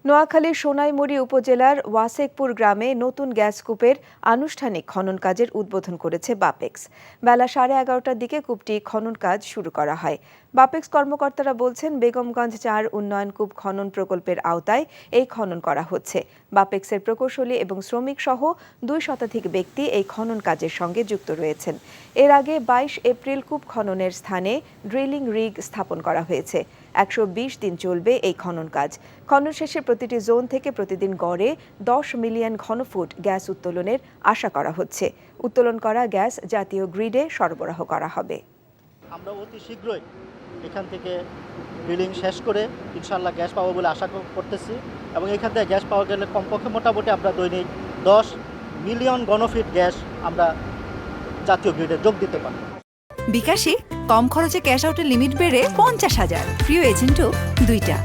নোয়াখালীর সোনাইমুড়ি উপজেলার ওয়াসেকপুর গ্রামে নতুন গ্যাস কূপের আনুষ্ঠানিক খনন কাজের উদ্বোধন করেছে বাপেক্স। বেলা 11:30টার দিকে কূপটি খনন কাজ শুরু করা হয়। বাপেক্স কর্মকর্তারা বলছেন, বেগমগঞ্জ 4 উন্নয়ন কূপ খনন প্রকল্পের আওতায় এই খনন করা হচ্ছে। বাপেক্সের প্রকৌশলী এবং শ্রমিক সহ 2 শতাধিক ব্যক্তি এই খনন কাজের সঙ্গে যুক্ত রয়েছেন। এর আগে 22 এপ্রিল কূপ খননের স্থানে ড্রিলিং রিগ স্থাপন করা হয়েছে। 120 দিন চলবে এই খনন কাজ। খনন শেষে প্রতিটি জোন থেকে প্রতিদিন গড়ে 10 মিলিয়ন ঘনফুট গ্যাস উত্তোলনের আশা করা হচ্ছে। উত্তোলন করা গ্যাস জাতীয় গ্রিডে সরবরাহ করা হবে। আমরা অতি শীঘ্রই এখান থেকে ড্রিলিং শেষ করে ইনশাআল্লাহ গ্যাস পাবো বলে আশা করতেছি, এবং এখান থেকে গ্যাস পাওয়া গেলে কমপক্ষে মোটামুটি আমরা দৈনিক 10 মিলিয়ন ঘনফিট গ্যাস আমরা জাতীয় গ্রিডে যোগ দিতে পারি। বিকাশে কম খরচে ক্যাশ আউটের লিমিট বেড়ে 50,000, প্রিয় এজেন্টও 2টা।